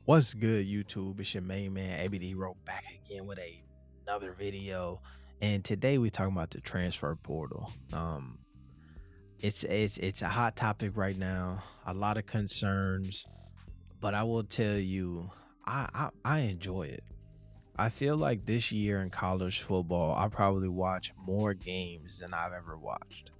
What's good, YouTube? It's your main man, ABD Rowe, back again with another video. And today we talking about the transfer portal. It's a hot topic right now. A lot of concerns, but I will tell you, I enjoy it. I feel like this year in college football, I probably watch more games than I've ever watched.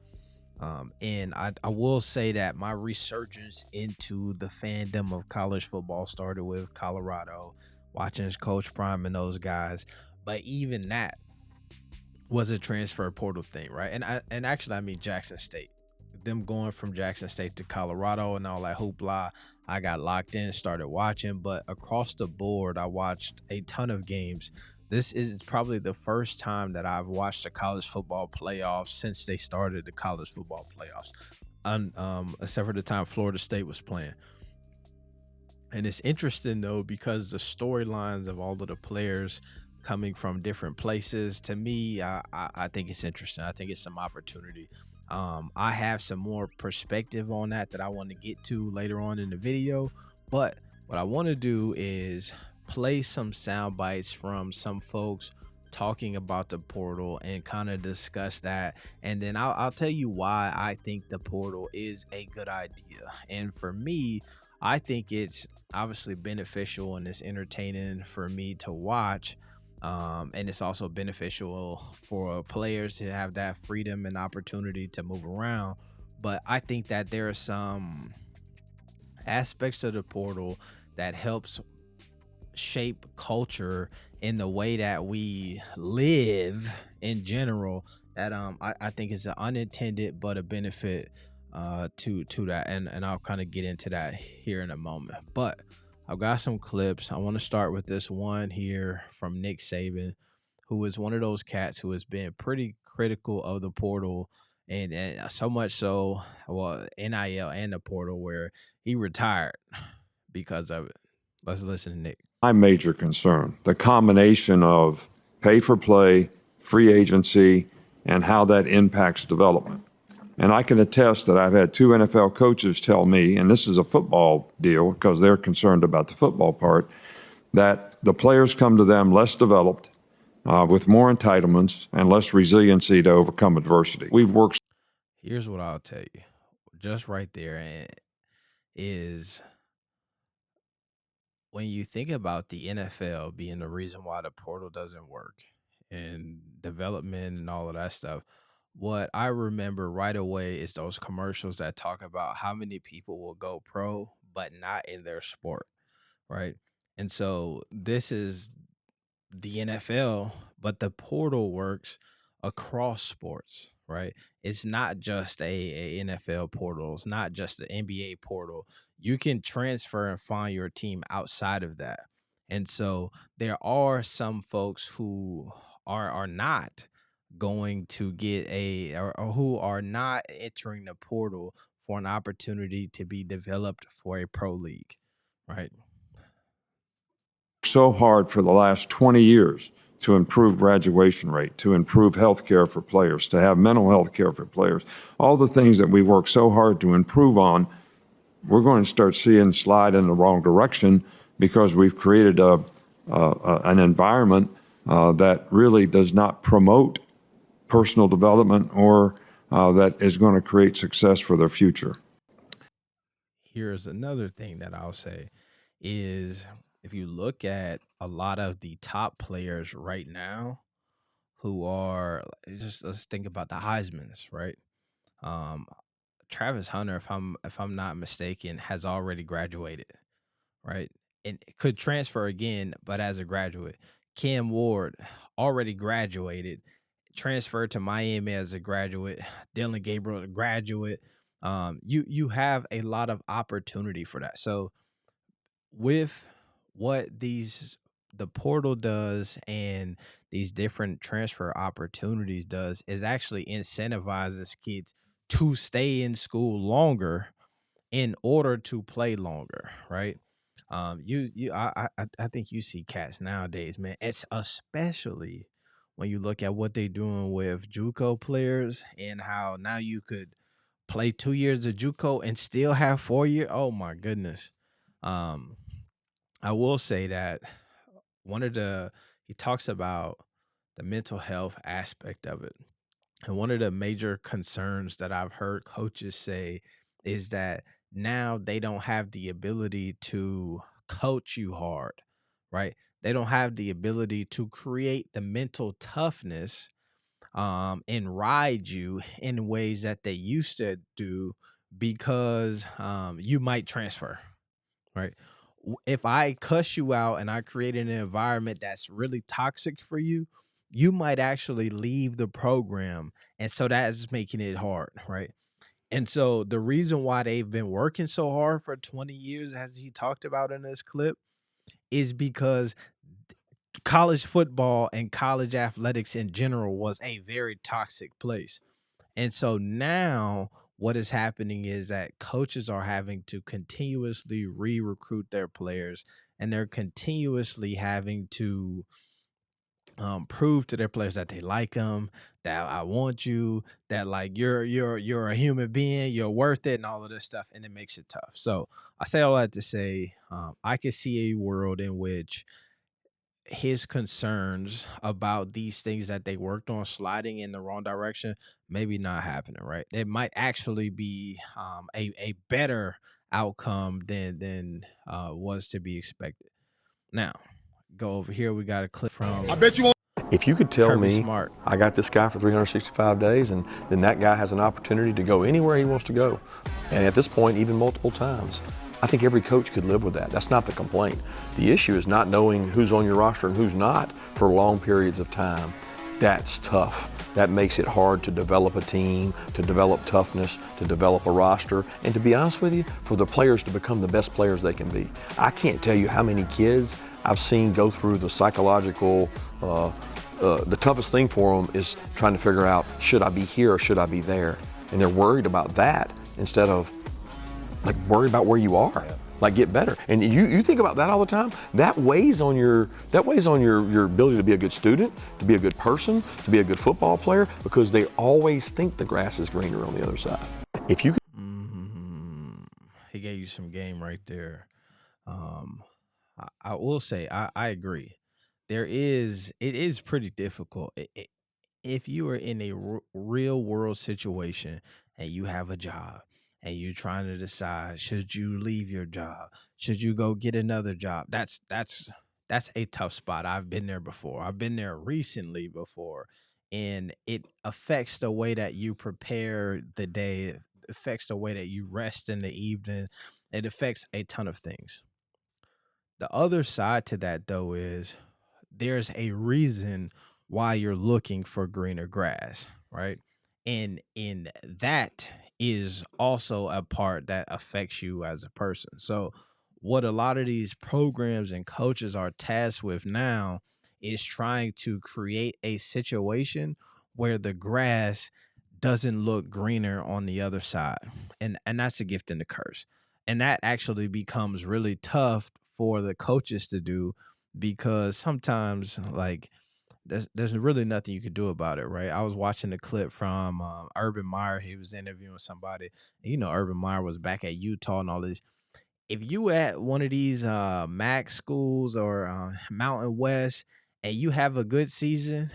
And I will say that my resurgence into the fandom of college football started with Colorado, watching Coach Prime and those guys. But even that was a transfer portal thing, right? And actually, I mean Jackson State. Them going from Jackson State to Colorado and all that hoopla, I got locked in, started watching. But across the board, I watched a ton of games. This is probably the first time that I've watched the college football playoffs since they started the college football playoffs, except for the time Florida State was playing. And it's interesting though because the storylines of all of the players coming from different places. To me, I think it's interesting. I think it's some opportunity. I have some more perspective on that I want to get to later on in the video. But what I want to do is play some sound bites from some folks talking about the portal and kind of discuss that. And then I'll tell you why I think the portal is a good idea. And for me, I think it's obviously beneficial and it's entertaining for me to watch. And it's also beneficial for players to have that freedom and opportunity to move around. But I think that there are some aspects of the portal that helps shape culture in the way that we live in general, that I think is an unintended but a benefit to that. And I'll kind of get into that here in a moment. But I've got some clips. I want to start with this one here from Nick Saban, who is one of those cats who has been pretty critical of the portal, and so much so, well, NIL and the portal, where he retired because of it. Let's listen to Nick. My major concern, the combination of pay for play, free agency, and how that impacts development. And I can attest that I've had two NFL coaches tell me, and this is a football deal because they're concerned about the football part, that the players come to them less developed, with more entitlements and less resiliency to overcome adversity. We've worked. Here's what I'll tell you, just right there, is when you think about the NFL being the reason why the portal doesn't work and development and all of that stuff, what I remember right away is those commercials that talk about how many people will go pro, but not in their sport, right? And so this is the NFL, but the portal works across sports, right? It's not just a NFL portal, it's not just the NBA portal. You can transfer and find your team outside of that. And so there are some folks who are not going to get or who are not entering the portal for an opportunity to be developed for a pro league, right? So hard for the last 20 years to improve graduation rate, to improve health care for players, to have mental health care for players. All the things that we work so hard to improve on, we're going to start seeing slide in the wrong direction because we've created an environment that really does not promote personal development or that is going to create success for their future. Here's another thing that I'll say is, if you look at a lot of the top players right now who are, just let's think about the Heisman's, right? Um Travis Hunter, if I'm not mistaken, has already graduated, right? And could transfer again, but as a graduate. Cam Ward already graduated, transferred to Miami as a graduate. Dylan Gabriel, a graduate. You have a lot of opportunity for that. So with what the portal does and these different transfer opportunities does is actually incentivizes kids to stay in school longer in order to play longer, right? I think you see cats nowadays, man. It's especially when you look at what they're doing with JUCO players and how now you could play 2 years of JUCO and still have 4 year. Oh my goodness. Um, I will say that one of the he talks about the mental health aspect of it. And one of the major concerns that I've heard coaches say is that now they don't have the ability to coach you hard, right? They don't have the ability to create the mental toughness and ride you in ways that they used to do because you might transfer, right? If I cuss you out and I create an environment that's really toxic for you, you might actually leave the program. And so that's making it hard, right? And so the reason why they've been working so hard for 20 years, as he talked about in this clip, is because college football and college athletics in general was a very toxic place. And so now what is happening is that coaches are having to continuously re-recruit their players, and they're continuously having to prove to their players that they like them, that I want you, that like you're a human being, you're worth it, and all of this stuff, and it makes it tough. So I say all that to say, I could see a world in which his concerns about these things that they worked on sliding in the wrong direction, maybe not happening, right? It might actually be a better outcome than was to be expected. Now, go over here. We got a clip I from bet you won't. If you could tell Kirby me Smart. I got this guy for 365 days and then that guy has an opportunity to go anywhere he wants to go, and at this point even multiple times, I think every coach could live with that. That's not the complaint. The issue is not knowing who's on your roster and who's not for long periods of time. That's tough. That makes it hard to develop a team, to develop toughness, to develop a roster, and to be honest with you, for the players to become the best players they can be. I can't tell you how many kids I've seen go through the psychological, the toughest thing for them is trying to figure out, should I be here or should I be there? And they're worried about that instead of like worried about where you are. Yeah. Like get better. And you think about that all the time. That weighs on your ability to be a good student, to be a good person, to be a good football player, because they always think the grass is greener on the other side. If you He gave you some game right there. Um, I will say I agree. It is pretty difficult. If you are in a real world situation and you have a job and you're trying to decide, should you leave your job, should you go get another job, that's a tough spot. I've been there before. I've been there recently before, and it affects the way that you prepare the day. It affects the way that you rest in the evening. It affects a ton of things. The other side to that, though, is there's a reason why you're looking for greener grass, right? And that is also a part that affects you as a person. So what a lot of these programs and coaches are tasked with now is trying to create a situation where the grass doesn't look greener on the other side. And that's a gift and a curse. And that actually becomes really tough for the coaches to do, because sometimes like there's really nothing you could do about it, right? I was watching a clip from Urban Meyer. He was interviewing somebody. And, Urban Meyer was back at Utah and all this. If you at one of these Mac schools or Mountain West and you have a good season,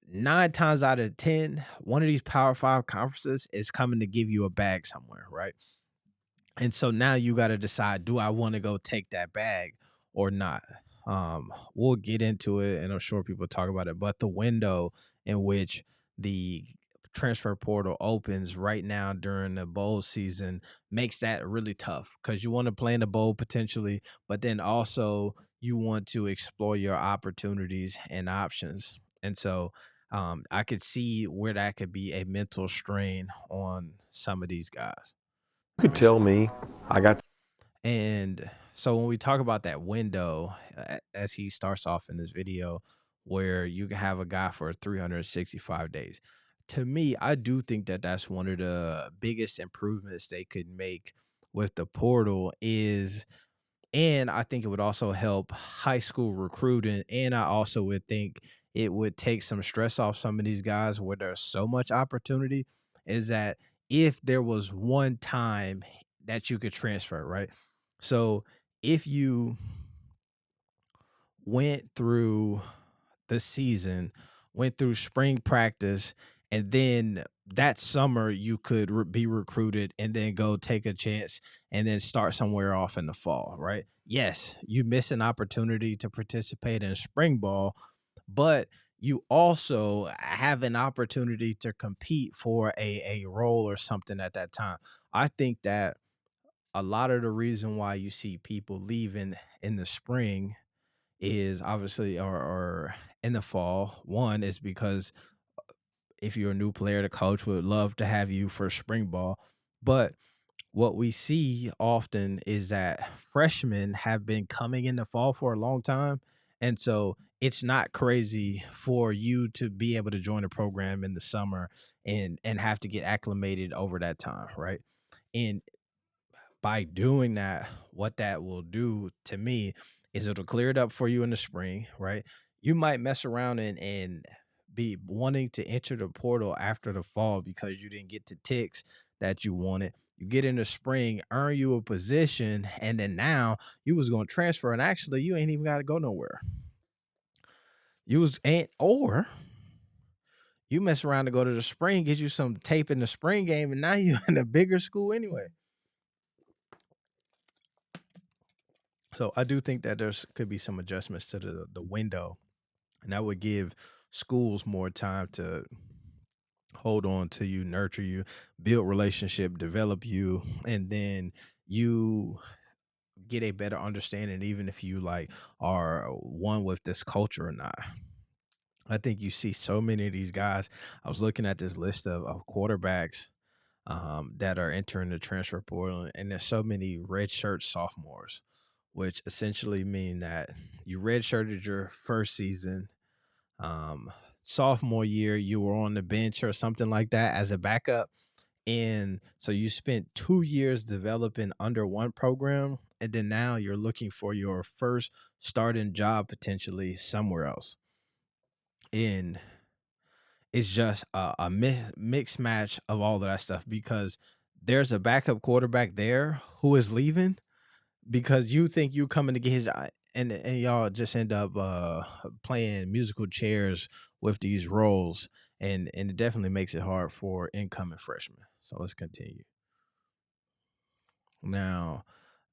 9 times out of 10, one of these Power Five conferences is coming to give you a bag somewhere, right? And so now you got to decide, do I want to go take that bag or not? We'll get into it, and I'm sure people talk about it, but the window in which the transfer portal opens right now during the bowl season makes that really tough, because you want to play in the bowl potentially, but then also you want to explore your opportunities and options. And so I could see where that could be a mental strain on some of these guys. could tell me I got And so when we talk about that window, as he starts off in this video, where you can have a guy for 365 days, to me, I do think that that's one of the biggest improvements they could make with the portal is, and I think it would also help high school recruiting. And I also would think it would take some stress off some of these guys where there's so much opportunity. Is that if there was one time that you could transfer, right? So if you went through the season, went through spring practice, and then that summer you could be recruited and then go take a chance and then start somewhere off in the fall, right? Yes, you miss an opportunity to participate in spring ball, but you also have an opportunity to compete for a role or something at that time. I think that a lot of the reason why you see people leaving in the spring is obviously or in the fall. One is because if you're a new player, the coach would love to have you for spring ball. But what we see often is that freshmen have been coming in the fall for a long time. And so it's not crazy for you to be able to join a program in the summer and have to get acclimated over that time, right? And by doing that, what that will do to me is it'll clear it up for you in the spring, right? You might mess around and be wanting to enter the portal after the fall because you didn't get the ticks that you wanted. You get in the spring, earn you a position, and then now you was gonna transfer, and actually you ain't even gotta go nowhere. You was ain't or you mess around to go to the spring, get you some tape in the spring game, and now you in a bigger school anyway. So I do think that there's could be some adjustments to the window, and that would give schools more time to hold on to you, nurture you, build relationship, develop you, and then you get a better understanding, even if you like are one with this culture or not. I think you see so many of these guys. I was looking at this list of quarterbacks that are entering the transfer portal, and there's so many redshirt sophomores, which essentially mean that you redshirted your first season. Um, Sophomore year, you were on the bench or something like that as a backup. And so you spent 2 years developing under one program, and then now you're looking for your first starting job potentially somewhere else. And it's just a mixed match of all of that stuff because there's a backup quarterback there who is leaving because you think you coming to get his and y'all just end up playing musical chairs with these roles and it definitely makes it hard for incoming freshmen. So let's continue. Now,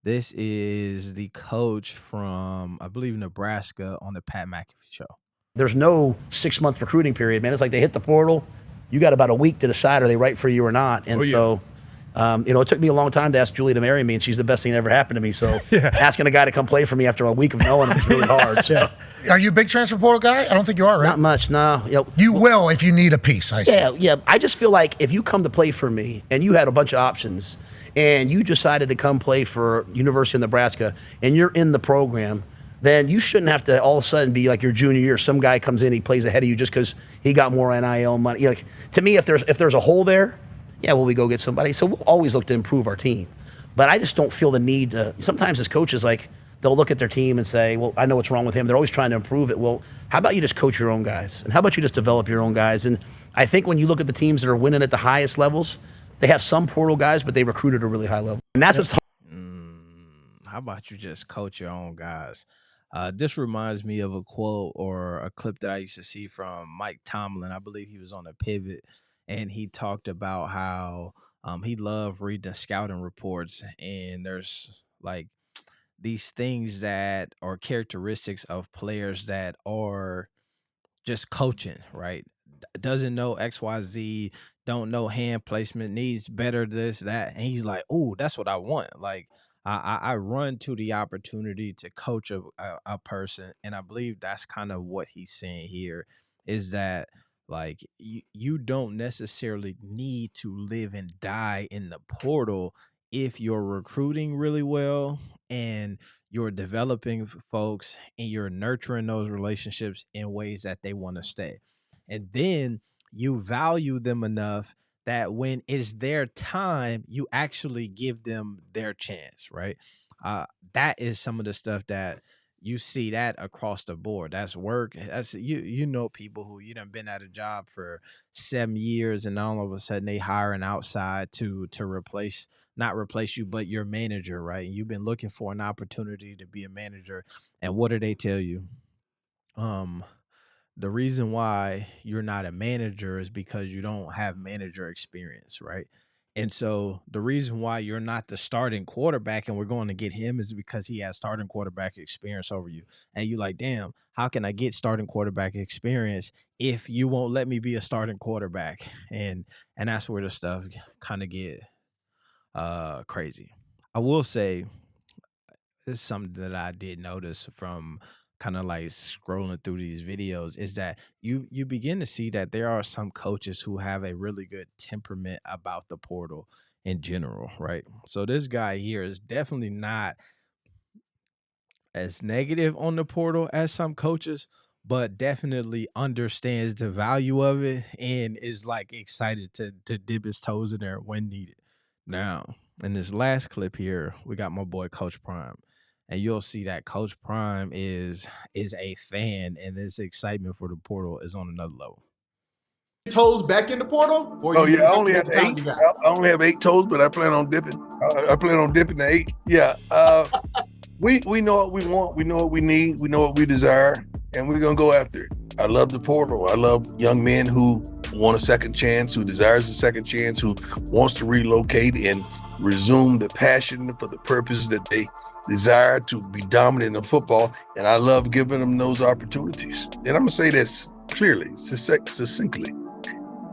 this is the coach from I believe Nebraska on the Pat McAfee show. There's no 6-month recruiting period, man. It's like they hit the portal. You got about a week to decide are they right for you or not. And it took me a long time to ask Julie to marry me, and she's the best thing that ever happened to me. So asking a guy to come play for me after a week of knowing him was really hard. So. Are you a big transfer portal guy? I don't think you are, right? Not much, no. You will if you need a piece, I see. Yeah. I just feel like if you come to play for me and you had a bunch of options and you decided to come play for University of Nebraska and you're in the program, then you shouldn't have to all of a sudden be like your junior year. Some guy comes in, he plays ahead of you just because he got more NIL money. Like, to me, if there's a hole there, we go get somebody. So we'll always look to improve our team. But I just don't feel the need to. Sometimes as coaches, like, they'll look at their team and say, well, I know what's wrong with him. They're always trying to improve it. Well, how about you just coach your own guys? And how about you just develop your own guys? And I think when you look at the teams that are winning at the highest levels, they have some portal guys, but they recruit at a really high level. And that's what's How about you just coach your own guys? This reminds me of a quote or a clip that I used to see from Mike Tomlin. I believe he was on a pivot, and he talked about how he loved reading scouting reports, and there's like these things that are characteristics of players that are just coaching, right? Doesn't know XYZ, don't know hand placement, needs better this, that. And he's like, oh, that's what I want. Like, I run to the opportunity to coach a person. And I believe that's kind of what he's saying here is that, like, you don't necessarily need to live and die in the portal if you're recruiting really well and you're developing folks and you're nurturing those relationships in ways that they want to stay. And then you value them enough that when it's their time, you actually give them their chance, right? That is some of the stuff that you see that across the board. That's work. That's you know people who you done been at a job for 7 years and all of a sudden they hire an outside to replace not replace you, but your manager, right? And you've been looking for an opportunity to be a manager. And what do they tell you? Um, the reason why you're not a manager is because you don't have manager experience, right? And so the reason why you're not the starting quarterback and we're going to get him is because he has starting quarterback experience over you. And you like, damn, how can I get starting quarterback experience if you won't let me be a starting quarterback? And that's where the stuff kind of get crazy. I will say this is something that I did notice from kind of like scrolling through these videos is that you begin to see that there are some coaches who have a really good temperament about the portal in general, right? So this guy here is definitely not as negative on the portal as some coaches, but definitely understands the value of it and is like excited to dip his toes in there when needed. Now, in this last clip here, we got my boy Coach Prime. And you'll see that Coach Prime is a fan and this excitement for the portal is on another level. Toes back in the portal? Or Oh you yeah, I only have time 8. you got? I only have 8 toes, but I plan on dipping. I plan on dipping to 8. Yeah. We know what we want. We know what we need. We know what we desire, and we're gonna go after it. I love the portal. I love young men who want a second chance, who desires a second chance, who wants to relocate and resume the passion for the purpose that they desire to be dominant in football. And I love giving them those opportunities. And I'm gonna say this clearly, succinctly.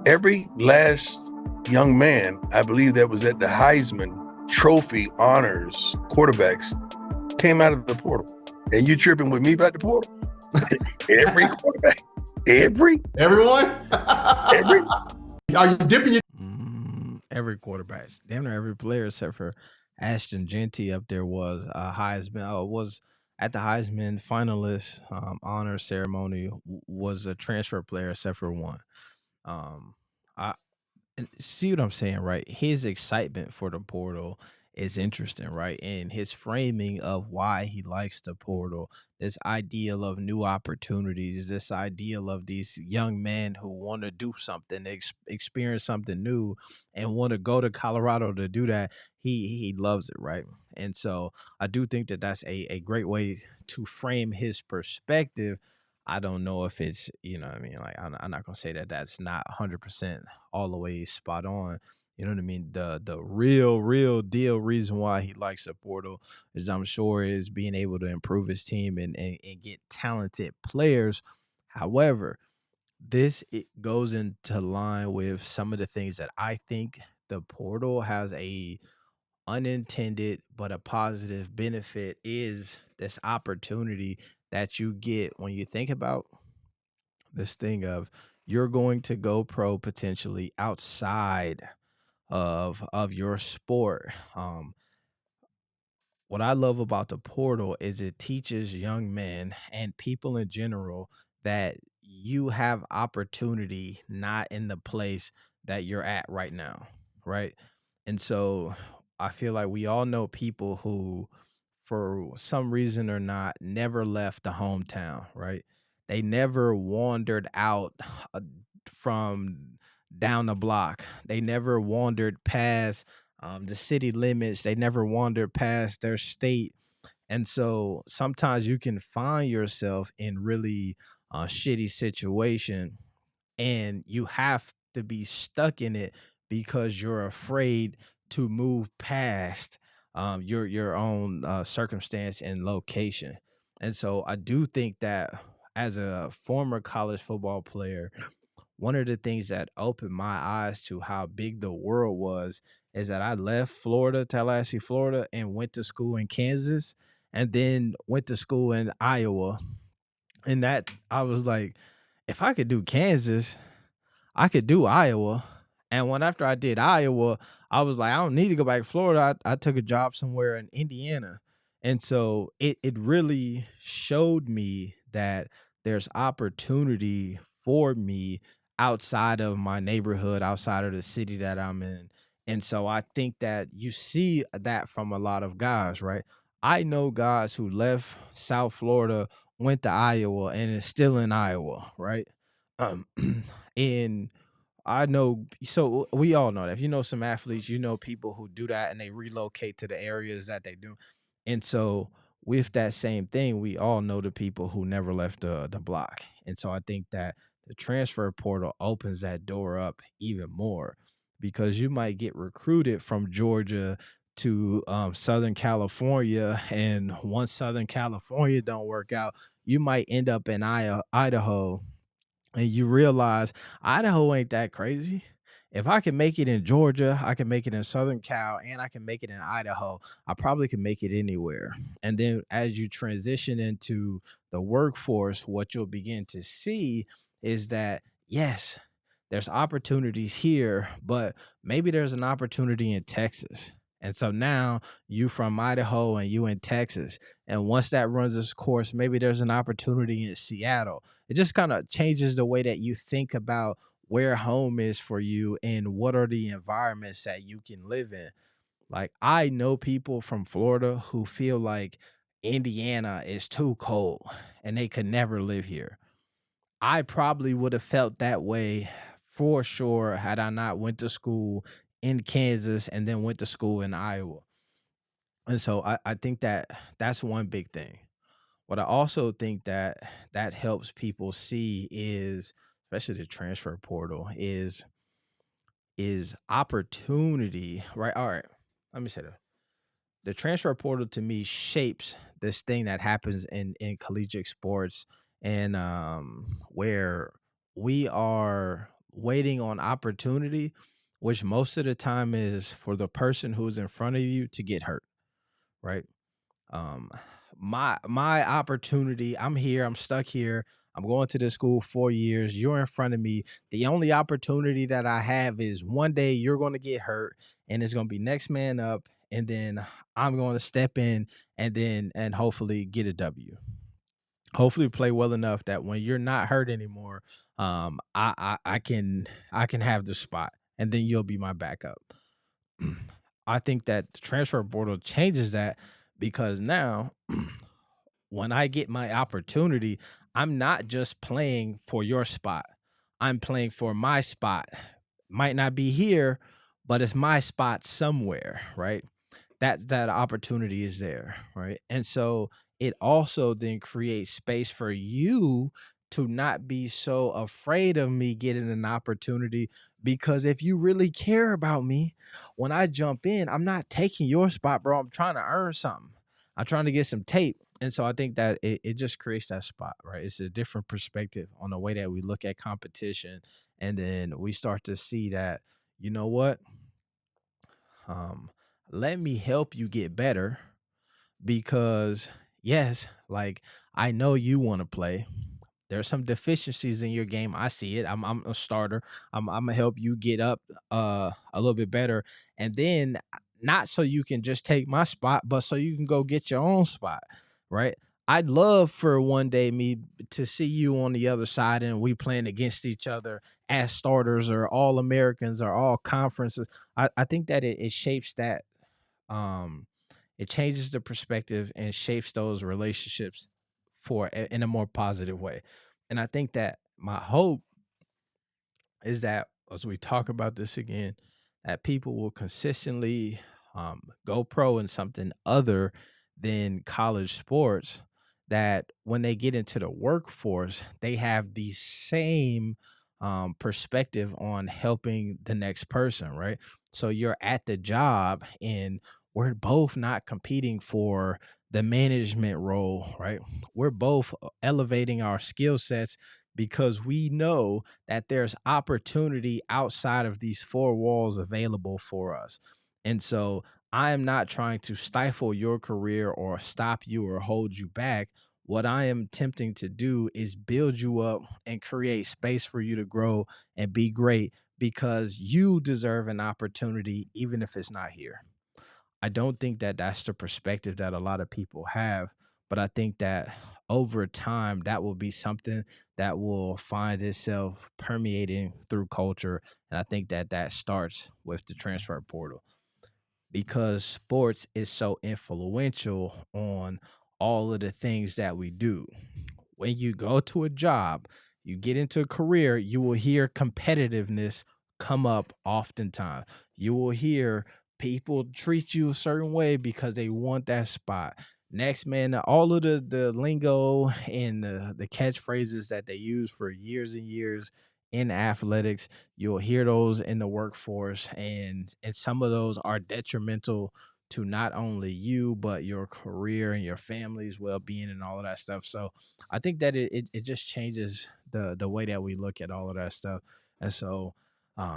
Every last young man, I believe, that was at the Heisman Trophy honors quarterbacks came out of the portal. And you tripping with me about the portal? Every quarterback. Everyone? Every. Are you dipping your Every quarterback, damn near every player except for Ashton Genty up there was a Heisman. Was at the Heisman finalist honor ceremony was a transfer player except for one. I and see what I'm saying, right? His excitement for the portal is interesting, right? And his framing of why he likes the portal, this ideal of new opportunities, this ideal of these young men who want to do something, experience something new, and want to go to Colorado to do that. He loves it, right? And so I do think that that's a great way to frame his perspective. I don't know if it's, you know what I mean? Like, I'm not going to say that that's not 100% all the way spot on. You know what I mean? The real deal reason why he likes the portal is I'm sure is being able to improve his team and get talented players. However, this it goes into line with some of the things that I think the portal has a unintended but a positive benefit is this opportunity that you get when you think about this thing of you're going to go pro potentially outside of your sport. What I love about the portal is it teaches young men and people in general that you have opportunity not in the place that you're at right now, right? And so I feel like we all know people who, for some reason or not, never left the hometown, right? They never wandered out uh, from down the block. They never wandered past the city limits. They never wandered past their state. And so sometimes you can find yourself in really shitty situation and you have to be stuck in it because you're afraid to move past your own circumstance and location. And so I do think that as a former college football player, one of the things that opened my eyes to how big the world was is that I left Florida, Tallahassee, Florida, and went to school in Kansas, and then went to school in Iowa. And that I was like, if I could do Kansas, I could do Iowa. And when after I did Iowa, I was like, I don't need to go back to Florida. I took a job somewhere in Indiana. And so it really showed me that there's opportunity for me outside of my neighborhood, outside of the city that I'm in. And so I think that you see that from a lot of guys, right? I know guys who left South Florida, went to Iowa, and is still in Iowa, right? Um, and I know, so we all know that. If you know some athletes, you know people who do that and they relocate to the areas that they do. And so with that same thing, we all know the people who never left the block. And so I think that the transfer portal opens that door up even more because you might get recruited from Georgia to Southern California, and once Southern California don't work out, you might end up in Idaho, and you realize Idaho ain't that crazy. If I can make it in Georgia, I can make it in Southern Cal, and I can make it in Idaho. I probably can make it anywhere. And then as you transition into the workforce, what you'll begin to see is that, yes, there's opportunities here, but maybe there's an opportunity in Texas. And so now you from Idaho and you in Texas. And once that runs its course, maybe there's an opportunity in Seattle. It just kind of changes the way that you think about where home is for you and what are the environments that you can live in. Like, I know people from Florida who feel like Indiana is too cold and they could never live here. I probably would have felt that way for sure had I not went to school in Kansas and then went to school in Iowa. And so I think that that's one big thing. What I also think that that helps people see is, especially the transfer portal, is opportunity, right? All right, let me say that the transfer portal to me shapes this thing that happens in collegiate sports, and where we are waiting on opportunity, which most of the time is for the person who's in front of you to get hurt, right? um my opportunity, I'm here, I'm stuck here, I'm going to this school 4 years, you're in front of me. The only opportunity that I have is one day you're going to get hurt and it's going to be next man up, and then I'm going to step in and then and hopefully get a W, hopefully play well enough that when you're not hurt anymore, I can have the spot and then you'll be my backup. I think that the transfer portal changes that because now when I get my opportunity, I'm not just playing for your spot. I'm playing for my spot. Might not be here, but it's my spot somewhere, right? That opportunity is there, right? And so it also then creates space for you to not be so afraid of me getting an opportunity, because if you really care about me, when I jump in, I'm not taking your spot, bro. I'm trying to earn something. I'm trying to get some tape. And so I think that it just creates that spot, right? It's a different perspective on the way that we look at competition. And then we start to see that, you know what? Um, Let me help you get better because, yes, like I know you want to play. There's some deficiencies in your game. I see it. I'm a starter. I'm gonna help you get up a little bit better, and then not so you can just take my spot, but so you can go get your own spot, right? I'd love for one day me to see you on the other side and we playing against each other as starters or all Americans or all conferences. I think that it shapes that, um it changes the perspective and shapes those relationships in a more positive way. And I think that my hope is that as we talk about this again, that people will consistently go pro in something other than college sports. That when they get into the workforce, they have the same perspective on helping the next person, right? So you're at the job and we're both not competing for the management role, right? We're both elevating our skill sets because we know that there's opportunity outside of these four walls available for us. And so I am not trying to stifle your career or stop you or hold you back. What I am attempting to do is build you up and create space for you to grow and be great because you deserve an opportunity, even if it's not here. I don't think that that's the perspective that a lot of people have, but I think that over time that will be something that will find itself permeating through culture, and I think that that starts with the transfer portal. because sports is so influential on all of the things that we do. When you go to a job, you get into a career, you will hear competitiveness come up oftentimes. You will hear people treat you a certain way because they want that spot. Next, man, all of the lingo and the catchphrases that they use for years and years in athletics, you'll hear those in the workforce, and some of those are detrimental to not only you but your career and your family's well-being and all of that stuff. So I think that it just changes the way that we look at all of that stuff. And so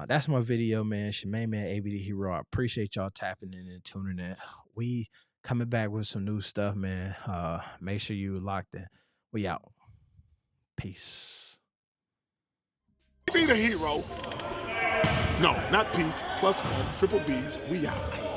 that's my video, man. It's your main man, AB the Hero. I appreciate y'all tapping in and tuning in. We coming back with some new stuff, man. Make sure you locked in. We out. Peace. Be the hero. No, not peace. Plus one. Triple B's. We out.